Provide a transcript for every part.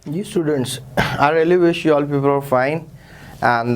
You students, I really wish you all people are fine. And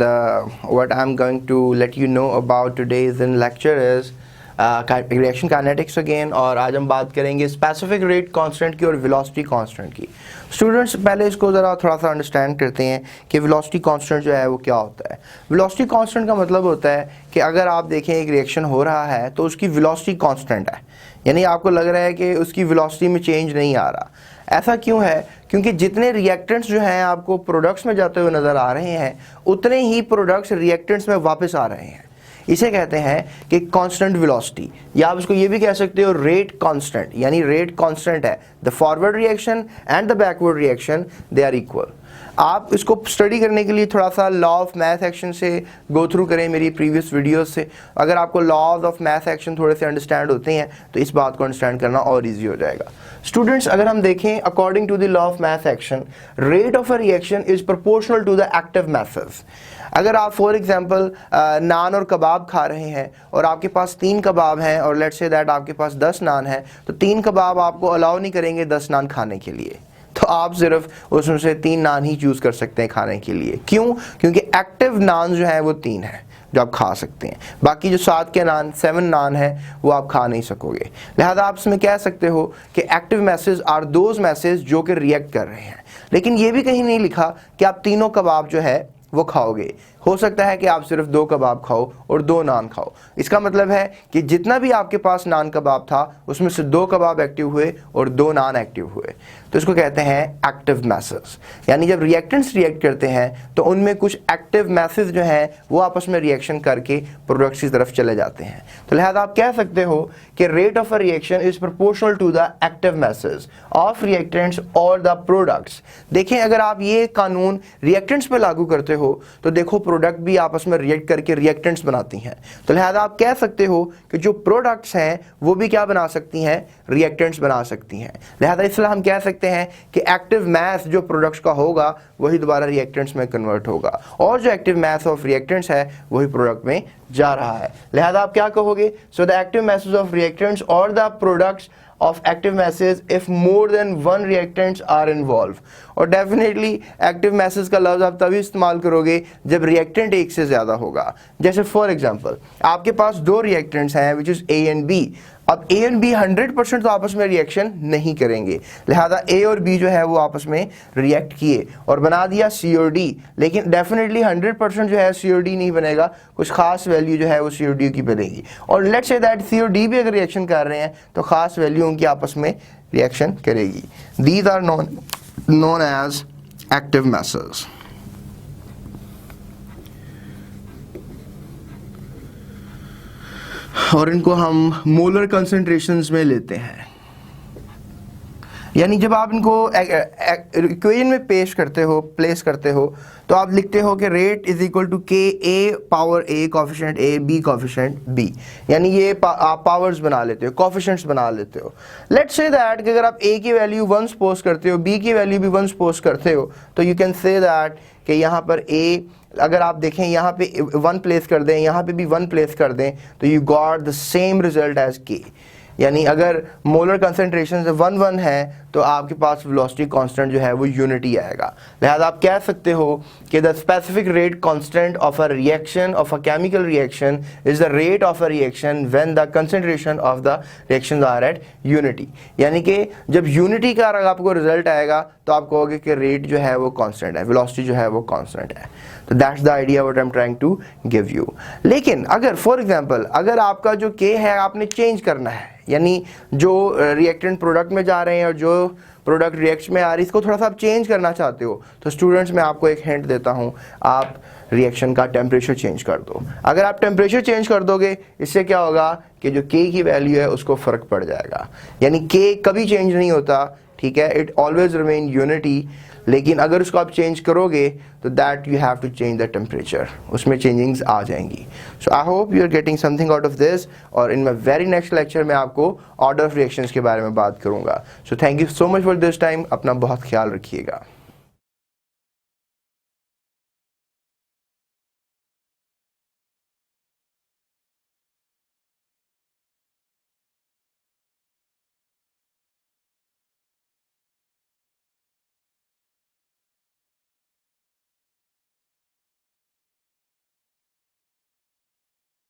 what I'm going to let you know about today's in lecture is reaction kinetics again. और आज हम बात करेंगे specific rate constant की और velocity constant की. Students पहले इसको ज़रा थोड़ा सा अंडरस्टैंड करते हैं कि वेलोसिटी कांस्टेंट जो है वो क्या होता है. वेलोसिटी कांस्टेंट का मतलब होता है कि अगर आप देखें एक रिएक्शन हो रहा है तो उसकी वेलोसिटी कांस्टेंट है, यानी आपको लग रहा है कि उसकी वेलोसिटी में चेंज नहीं आ रहा. ऐसा क्यों है? क्योंकि जितने रिएक्टेंट्स जो हैं आपको प्रोडक्ट्स में जाते हुए नज़र आ रहे हैं उतने ही प्रोडक्ट्स रिएक्टेंट्स में वापस आ रहे हैं. इसे कहते हैं कि कांस्टेंट वेलोसिटी, या आप इसको ये भी कह सकते हो रेट कांस्टेंट, यानी रेट कांस्टेंट है. The forward reaction and the backward reaction they are equal. आप इसको स्टडी करने के लिए थोड़ा सा लॉ ऑफ मैथ एक्शन से गो थ्रू करें मेरी प्रीवियस वीडियोस से. अगर आपको लॉज ऑफ मैथ एक्शन थोड़े से अंडरस्टैंड होते हैं तो इस बात को अंडरस्टैंड करना और इजी हो जाएगा. स्टूडेंट्स, अगर हम देखें according to the law of mass action, rate of a reaction is proportional to the active masses. अगर आप फॉर एग्जांपल नान और कबाब खा रहे हैं और आपके पास 3 कबाब हैं और लेट्स से दैट आपके पास 10 नान है, तो 3 कबाब आपको अलाउ नहीं करेंगे 10 नान खाने के लिए. तो आप सिर्फ उसमें से 3 नान ही चूज कर सकते हैं खाने के लिए. क्यों? क्योंकि एक्टिव नान जो है वो 3 है जो आप खा सकते हैं. बाकी जो 7 के नान 7 नान है वो आप खा नहीं सकोगे. लिहाजा आप इसमें कह सकते हो कि active masses are those masses जो कि रिएक्ट कर रहे हैं. लेकिन ये भी कहीं नहीं लिखा कि आप तीनों कबाब जो है वो खाओगे. हो सकता है कि आप सिर्फ 2 कबाब खाओ और 2 नान खाओ. इसका मतलब है कि जितना भी आपके पास नान कबाब था उसमें से 2 कबाब एक्टिव हुए और 2 नान एक्टिव हुए. तो इसको कहते हैं एक्टिव मैसेज. यानी जब रिएक्टेंट्स रिएक्ट करते हैं तो उनमें कुछ एक्टिव मैसेज जो हैं वो आपस में रिएक्शन करके प्रोडक्ट्स की तरफ चले जाते हैं. तो लिहाजा आप कह सकते हो कि rate of a reaction is proportional to the active masses of reactants और द प्रोडक्ट्स. देखें, अगर आप ये कानून रिएक्टेंट्स पे लागू करते हो तो देखो प्रोडक्ट भी आपस में रिएक्ट करके रिएक्टेंट्स बनाती हैं. तो लिहाजा आप कह सकते हो कि जो प्रोडक्ट्स हैं वो भी क्या बना सकती हैं? रिएक्टेंट्स बना सकती हैं. लिहाजा इसलिए हम कह सकते हैं कि एक्टिव मास जो प्रोडक्ट्स का होगा वही दोबारा रिएक्टेंट्स में कन्वर्ट होगा और जो एक्टिव मास ऑफ रिएक्टेंट्स है वही प्रोडक्ट में जा रहा है. लिहाजा आप क्या कहोगे? So the active masses of reactants और the products of active masses if more than one reactants are involved. और डेफिनेटली एक्टिव मैसेज का लफ्ज़ आप तभी इस्तेमाल करोगे जब रिएक्टेंट एक से ज़्यादा होगा. जैसे फॉर एग्जांपल आपके पास 2 रिएक्टेंट्स हैं which is A and B. अब ए एंड बी 100% तो आपस में रिएक्शन नहीं करेंगे. लिहाजा ए और बी जो है वो आपस में रिएक्ट किए और बना दिया सी और डी. लेकिन डेफिनेटली 100% जो है सी और डी नहीं बनेगा, कुछ खास वैल्यू जो है वो सी और डी की बनेगी. और लेट्स से दैट सी और डी भी अगर रिएक्शन कर रहे हैं तो खास वैल्यू उनकी आपस में रिएक्शन करेगी. These are known as active masses. और इनको हम मोलर कंसंट्रेशंस में लेते हैं. यानी जब आप इनको इक्वेशन में प्लेस करते हो तो आप लिखते हो कि rate is equal to K A power A coefficient A B coefficient B. यानी ये आप पावर्स बना लेते हो, कोफिशिएंट्स बना लेते हो. लेट्स से दैट कि अगर आप ए की वैल्यू 1 सपोज करते हो, बी की वैल्यू भी 1 सपोज करते हो, तो यू कैन से दैट कि यहाँ पर ए अगर आप देखें यहाँ पे 1 प्लेस कर दें, यहाँ पे भी 1 प्लेस कर दें, तो you got the same result as K. यानी अगर मोलर कंसंट्रेशन से 1 है तो आपके पास वेलोसिटी कांस्टेंट जो है वो यूनिटी आएगा. लिहाजा आप कह सकते हो कि the specific rate constant of a reaction of a chemical reaction is the rate of a reaction when the concentration of the reactions are at unity. यानी कि जब यूनिटी का अगर आपको रिजल्ट आएगा तो आप कहोगे कि रेट जो है वो कांस्टेंट है, वेलोसिटी जो है वो कांस्टेंट है. तो that's the idea what I am trying to give you. लेकिन अगर फॉर एग्जांपल अगर आपका जो के है आपने चेंज करना है, यानी जो रिएक्टेंट प्रोडक्ट में जा रहे हैं और जो प्रोडक्ट रिएक्शन में आ रही है इसको थोड़ा सा आप चेंज करना चाहते हो, तो स्टूडेंट्स मैं आपको एक हिंट देता हूँ, आप रिएक्शन का टेम्परेचर चेंज कर दो. अगर आप टेम्परेचर चेंज कर दोगे इससे क्या होगा कि जो के की वैल्यू है उसको फ़र्क पड़ जाएगा. यानी के कभी चेंज नहीं होता, ठीक है, इट ऑलवेज रिमेन यूनिटी. लेकिन अगर उसको आप चेंज करोगे तो that you have to change the temperature, उसमें चेंजिंग्स आ जाएंगी. So I hope you are getting something out of this. और in my very next lecture में आपको ऑर्डर ऑफ रिएक्शंस के बारे में बात करूंगा. So thank you so much for this time. अपना बहुत ख्याल रखिएगा.